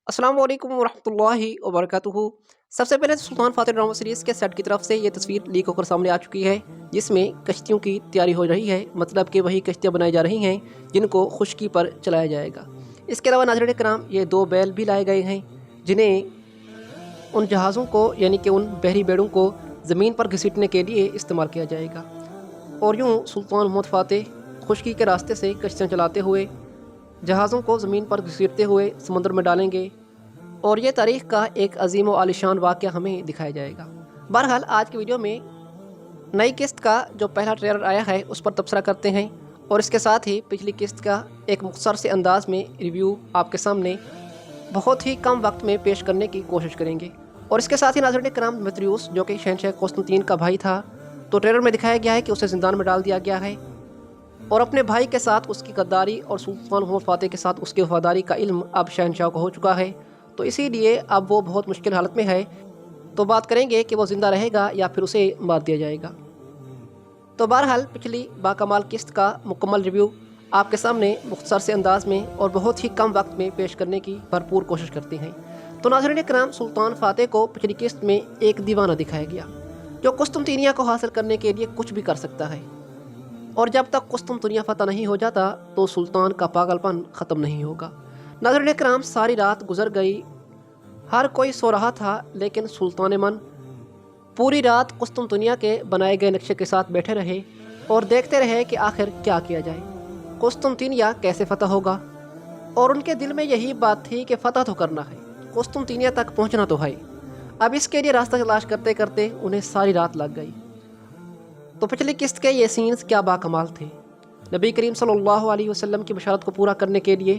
अस्सलाम वालेकुम वरहमतुल्लाहि वबरकातुहू। सबसे पहले तो सुल्तान फातेह ड्रामा सीरीज़ के सेट की तरफ से ये तस्वीर लीक होकर सामने आ चुकी है, जिसमें कश्तियों की तैयारी हो रही है। मतलब कि वही कश्तियाँ बनाई जा रही हैं जिनको खुश्की पर चलाया जाएगा। इसके अलावा नाज़रीन कराम, ये 2 बैल भी लाए गए हैं जिन्हें उन जहाज़ों को यानी कि उन बहरी बेड़ों को ज़मीन पर घसीटने के लिए इस्तेमाल किया जाएगा। और यूँ सुल्तान मोहम्मद फ़ातेह खुश्की के रास्ते से कश्तियाँ चलाते हुए जहाज़ों को ज़मीन पर घसीटते हुए समुद्र में डालेंगे और ये तारीख़ का एक अजीम व आलिशान वाक़या हमें दिखाया जाएगा। बहरहाल आज की वीडियो में नई किस्त का जो पहला ट्रेलर आया है उस पर तबसरा करते हैं और इसके साथ ही पिछली किस्त का एक मुख्तसर से अंदाज़ में रिव्यू आपके सामने बहुत ही कम वक्त में पेश करने की कोशिश करेंगे। और इसके साथ ही नाज़रीन किराम, दमित्रियुस जो कि शहंशाह क़ुस्तुनतीन का भाई था, तो ट्रेलर में दिखाया गया है कि उसे ज़िंदान में डाल दिया गया है और अपने भाई के साथ उसकी गद्दारी और सुल्तान मोहम्मद फ़ातेह के साथ उसकी वफादारी का इल्म अब शहंशाह को हो चुका है। तो इसीलिए अब वो बहुत मुश्किल हालत में है। तो बात करेंगे कि वो ज़िंदा रहेगा या फिर उसे मार दिया जाएगा। तो बहरहाल पिछली बाकमाल किस्त का मुकम्मल रिव्यू आपके सामने मुख्तसर से अंदाज़ में और बहुत ही कम वक्त में पेश करने की भरपूर कोशिश करते हैं। तो नाज़रीन कराम, सुल्तान फ़ातेह को पिछली किस्त में एक दीवाना दिखाया गया जो कुस्तुनतीनिया को हासिल करने के लिए कुछ भी कर सकता है, और जब तक कुस्तुनतुनिया फतह नहीं हो जाता तो सुल्तान का पागलपन ख़त्म नहीं होगा। नाज़रीन कराम, सारी रात गुजर गई, हर कोई सो रहा था, लेकिन सुल्तान मन पूरी रात कुस्तुनतुनिया के बनाए गए नक्शे के साथ बैठे रहे और देखते रहे कि आखिर क्या किया जाए, कुस्तुनतुनिया कैसे फ़तह होगा। और उनके दिल में यही बात थी कि फ़तह तो करना है, कुस्तुनतुनिया तक पहुँचना तो है। अब इसके लिए रास्ता तलाश करते करते उन्हें सारी रात लग गई। तो पिछली किस्त के ये सीन्स क्या बाकमाल थे। नबी करीम सल्लल्लाहु अलैहि वसल्लम की बशारत को पूरा करने के लिए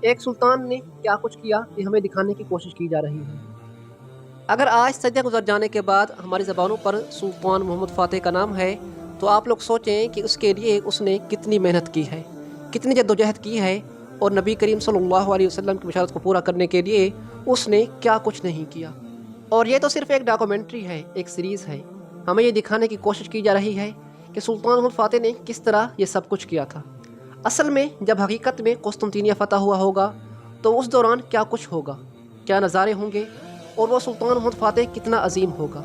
एक सुल्तान ने क्या कुछ किया कि हमें दिखाने की कोशिश की जा रही है। अगर आज सदियाँ गुजर जाने के बाद हमारी ज़बानों पर सुल्तान मोहम्मद फ़ातेह का नाम है, तो आप लोग सोचें कि उसके लिए उसने कितनी मेहनत की है, कितनी जद्दोजहद की है, और नबी करीम सल्लल्लाहु अलैहि वसल्लम की बशारत को पूरा करने के लिए उसने क्या कुछ नहीं किया। और ये तो सिर्फ एक डॉक्यूमेंट्री है, एक सीरीज़ है। हमें ये दिखाने की कोशिश की जा रही है कि सुल्तान मोहम्मद फ़ातेह ने किस तरह ये सब कुछ किया था। असल में जब हकीकत में कुस्तुनतीनिया फ़तह हुआ होगा तो उस दौरान क्या कुछ होगा, क्या नज़ारे होंगे, और वो सुल्तान मोहम्मद फ़ातेह कितना अजीम होगा।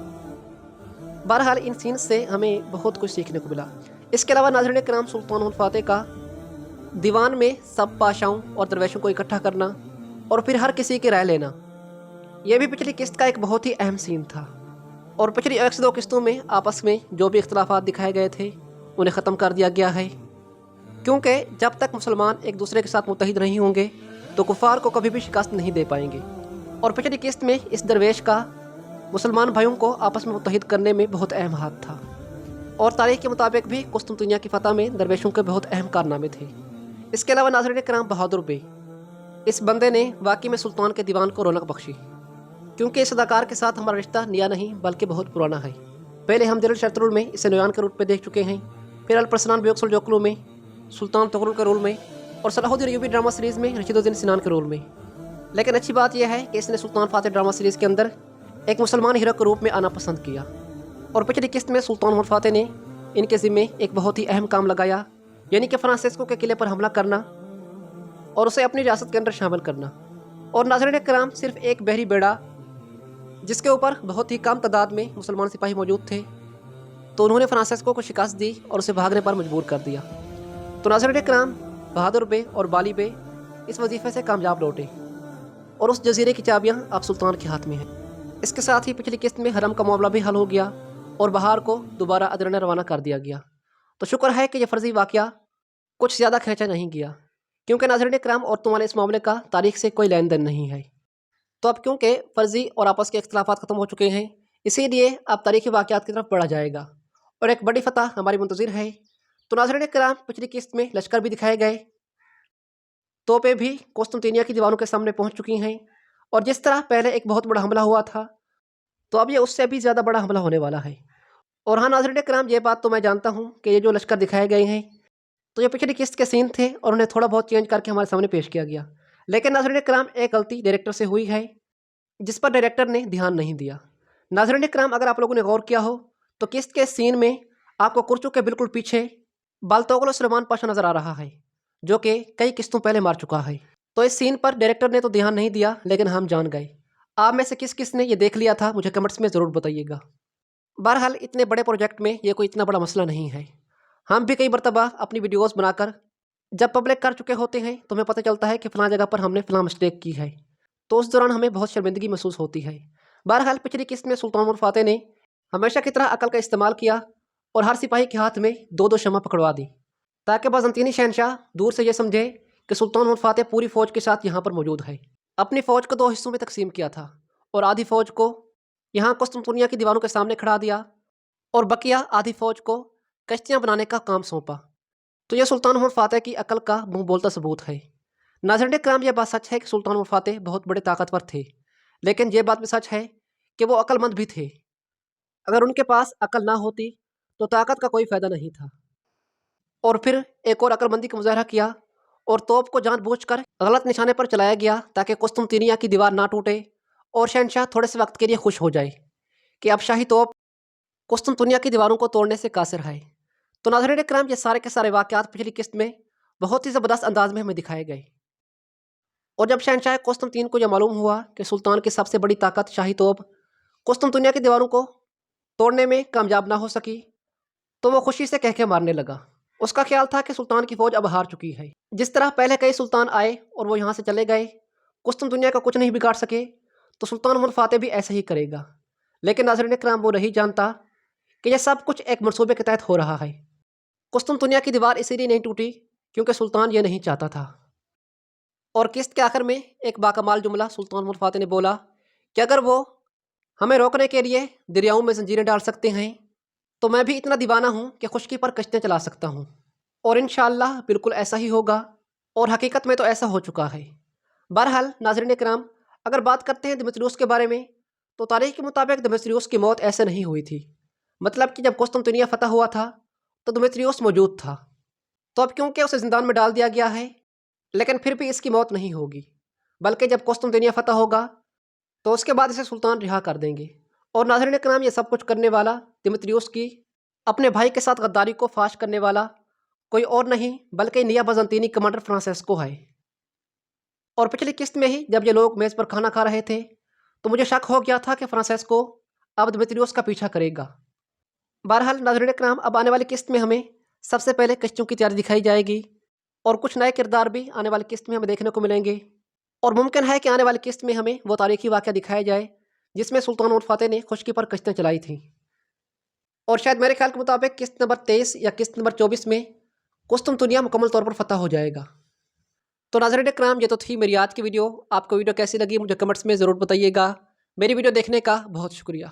बहरहाल इन सीन से हमें बहुत कुछ सीखने को मिला। इसके अलावा नाज़रीन कराम, सुल्तान मोहम्मद फ़ातेह का दीवान में सब पाशाओं और दरवेशों को इकट्ठा करना और फिर हर किसी की राय लेना, यह भी पिछली किस्त का एक बहुत ही अहम सीन था। और पिछली 102 किस्तों में आपस में जो भी इख्तलाफात दिखाए गए थे उन्हें ख़त्म कर दिया गया है, क्योंकि जब तक मुसलमान एक दूसरे के साथ मुत्तहिद नहीं होंगे तो कुफ़ार को कभी भी शिकस्त नहीं दे पाएंगे। और पिछली किस्त में इस दरवेश का मुसलमान भाइयों को आपस में मुत्तहिद करने में बहुत अहम हाथ था। और तारीख़ के मुताबिक भी कुस्तुनतुनिया की फ़तह में दरवेशों के बहुत अहम कारनामे थे। इसके अलावा नाज़रीन कराम, बहादुर बे, इस बंदे ने वाकई में सुल्तान के दीवान को रौनक बख्शी, क्योंकि इस अदाकार के साथ हमारा रिश्ता नया नहीं बल्कि बहुत पुराना है। पहले हम दिल शर्तुल में इसे नोयान के रूप में देख चुके हैं, फिर अलपरसनान बेवक्सुल जोकलू में सुल्तान तगरुल के रोल में, और सलाहुद्दीन अय्यूबी ड्रामा सीरीज़ में रशीदुद्दीन सिनान के रोल में। लेकिन अच्छी बात यह है कि इसने सुल्तान फ़ातेह ड्रामा सीरीज़ के अंदर एक मुसलमान हीरो के रूप में आना पसंद किया। और पिछली किस्त में सुल्तान मोहम्मद फ़ातेह ने इनके ज़िम्मे एक बहुत ही अहम काम लगाया, यानी कि फ्रांसिस्को के किले पर हमला करना और उसे अपनी रियासत के अंदर शामिल करना। और नाज़रीन कराम, सिर्फ एक बहरी बेड़ा जिसके ऊपर बहुत ही कम तादाद में मुसलमान सिपाही मौजूद थे, तो उन्होंने फ्रांसिस्को को शिकस्त दी और उसे भागने पर मजबूर कर दिया। तो नाज़रीन कराम, बहादुर बे और बाली बे इस वजीफ़े से कामयाब लौटे और उस जजीरे की चाबियाँ अब सुल्तान के हाथ में हैं। इसके साथ ही पिछली किस्त में हरम का मामला भी हल हो गया और बहार को दोबारा अदरन रवाना कर दिया गया। तो शुक्र है कि यह फ़र्ज़ी वाक़या कुछ ज़्यादा खींचा नहीं गया, क्योंकि नाज़रीन कराम, औरतों वाले इस मामले का तारीख़ से कोई लेन देन नहीं है। तो अब क्योंकि फ़र्ज़ी और आपस के इख्तलाफात ख़त्म हो चुके हैं, इसीलिए अब तारीख़ी वाक़यात की तरफ बढ़ा जाएगा और एक बड़ी फ़तह हमारी मुंतज़िर है। तो नाज़रीन कराम, पिछली किस्त में लश्कर भी दिखाए गए, तोपें भी कुस्तुनतुनिया की दीवारों के सामने पहुंच चुकी हैं, और जिस तरह पहले एक बहुत बड़ा हमला हुआ था, तो अब ये उससे भी ज़्यादा बड़ा हमला होने वाला है। और हाँ नाज़रीन कराम, ये बात तो मैं जानता हूँ कि ये जो लश्कर दिखाए गए हैं, तो ये पिछली किस्त के सीन थे और उन्हें थोड़ा बहुत चेंज करके हमारे सामने पेश किया गया। लेकिन नाज़रीन कराम, एक गलती डायरेक्टर से हुई है जिस पर डायरेक्टर ने ध्यान नहीं दिया। नाज़रीन कराम, अगर आप लोगों ने गौर किया हो तो किस्त के सीन में आपको कुर्चू के बिल्कुल पीछे बाल्तोगलो सुलेमान पाशा नज़र आ रहा है, जो कि कई किस्तों पहले मार चुका है। تو اس سین پر ڈائریکٹر نے تو دھیان نہیں دیا، لیکن ہم جان گئے۔ آپ میں سے کس کس نے یہ دیکھ لیا تھا مجھے کمنٹس میں ضرور بتائیے گا۔ بہرحال اتنے بڑے پروجیکٹ میں یہ کوئی اتنا بڑا مسئلہ نہیں ہے۔ ہم بھی کئی مرتبہ اپنی ویڈیوز بنا کر جب پبلک کر چکے ہوتے ہیں تو ہمیں پتہ چلتا ہے کہ فلاں جگہ پر ہم نے فلاں مسٹیک کی ہے، تو اس دوران ہمیں بہت شرمندگی محسوس ہوتی ہے۔ بہرحال پچھلی قسط میں سلطان عمر فاتح نے ہمیشہ کی طرح عقل کا استعمال کیا اور ہر سپاہی کے ہاتھ میں 2 شمع پکڑوا دی، تاکہ بازنطینی شہنشاہ دور سے یہ سمجھے کہ سلطان عمر فاتح پوری فوج کے ساتھ یہاں پر موجود ہے۔ اپنی فوج کو 2 حصوں میں تقسیم کیا تھا اور آدھی فوج کو یہاں قسطنطنیہ کی دیواروں کے سامنے کھڑا دیا اور بقیہ آدھی فوج کو کشتیاں بنانے کا کام سونپا۔ تو یہ سلطان عمر فاتح کی عقل کا منہ بولتا ثبوت ہے۔ ناظرین کرام، یہ بات سچ ہے کہ سلطان عمر فاتح بہت بڑے طاقتور تھے، لیکن یہ بات بھی سچ ہے کہ وہ عقل مند بھی تھے۔ اگر ان کے پاس عقل نہ ہوتی تو طاقت کا کوئی فائدہ نہیں تھا۔ اور پھر ایک اور عقل مندی کا مظاہرہ کیا اور توپ کو جان بوجھ کر غلط نشانے پر چلایا گیا تاکہ قسطنطنیہ کی دیوار نہ ٹوٹے اور شہنشاہ تھوڑے سے وقت کے لیے خوش ہو جائے کہ اب شاہی توپ قسطنطنیہ کی دیواروں کو توڑنے سے قاصر ہے۔ تو ناظرین کرام، یہ سارے کے سارے واقعات پچھلی قسط میں بہت ہی زبردست انداز میں ہمیں دکھائے گئے، اور جب شہنشاہ قسطنطین کو یہ معلوم ہوا کہ سلطان کی سب سے بڑی طاقت شاہی توپ قسطنطنیہ کی دیواروں کو توڑنے میں کامیاب نہ ہو سکی تو وہ خوشی سے کہہ کے مارنے لگا۔ اس کا خیال تھا کہ سلطان کی فوج اب ہار چکی ہے۔ جس طرح پہلے کئی سلطان آئے اور وہ یہاں سے چلے گئے، قسطنطنیہ کا کچھ نہیں بگاڑ سکے، تو سلطان عمر فاتح بھی ایسا ہی کرے گا۔ لیکن ناظرین کرام، وہ نہیں جانتا کہ یہ سب کچھ ایک منصوبے کے تحت ہو رہا ہے۔ قسطنطنیہ کی دیوار اسی لیے نہیں ٹوٹی کیونکہ سلطان یہ نہیں چاہتا تھا۔ اور قسط کے آخر میں ایک باکمال جملہ سلطان عمر فاتح نے بولا کہ اگر وہ ہمیں روکنے کے لیے دریاؤں میں زنجیریں ڈال سکتے ہیں تو میں بھی اتنا دیوانہ ہوں کہ خشکی پر کشتیاں چلا سکتا ہوں۔ اور انشاءاللہ بالکل ایسا ہی ہوگا، اور حقیقت میں تو ایسا ہو چکا ہے۔ بہرحال ناظرین کرام، اگر بات کرتے ہیں دمیتریوس کے بارے میں، تو تاریخ کے مطابق دمیتریوس کی موت ایسے نہیں ہوئی تھی۔ مطلب کہ جب قسطنطنیہ فتح ہوا تھا تو دمیتریوس موجود تھا، تو اب کیونکہ اسے زندان میں ڈال دیا گیا ہے، لیکن پھر بھی اس کی موت نہیں ہوگی، بلکہ جب قسطنطنیہ فتح ہوگا تو اس کے بعد اسے سلطان رہا کر دیں گے۔ اور ناظرین کرام، یہ سب کچھ کرنے والا دمیتریوس کی اپنے بھائی کے ساتھ غداری کو فاش کرنے والا کوئی اور نہیں بلکہ نیا بازنطینی کمانڈر فرانسیسکو ہے۔ اور پچھلی قسط میں ہی جب یہ لوگ میز پر کھانا کھا رہے تھے تو مجھے شک ہو گیا تھا کہ فرانسیسکو اب دمیتریوس کا پیچھا کرے گا۔ بہرحال ناظرین کرام، اب آنے والی قسط میں ہمیں سب سے پہلے کشتیوں کی تیاری دکھائی جائے گی، اور کچھ نئے کردار بھی آنے والی قسط میں ہمیں دیکھنے کو ملیں گے، اور ممکن ہے کہ آنے والی قسط میں ہمیں وہ تاریخی واقعہ دکھایا جائے جس میں سلطان عمر فاتح نے خشکی پر کشتیاں چلائی تھیں۔ اور شاید میرے خیال کے مطابق قسط نمبر 23 یا قسط نمبر 24 میں قسطنطنیہ مکمل طور پر فتح ہو جائے گا۔ تو ناظرین کرام، یہ تو تھی میری آج کی ویڈیو۔ آپ کو ویڈیو کیسی لگی مجھے کمنٹس میں ضرور بتائیے گا۔ میری ویڈیو دیکھنے کا بہت شکریہ۔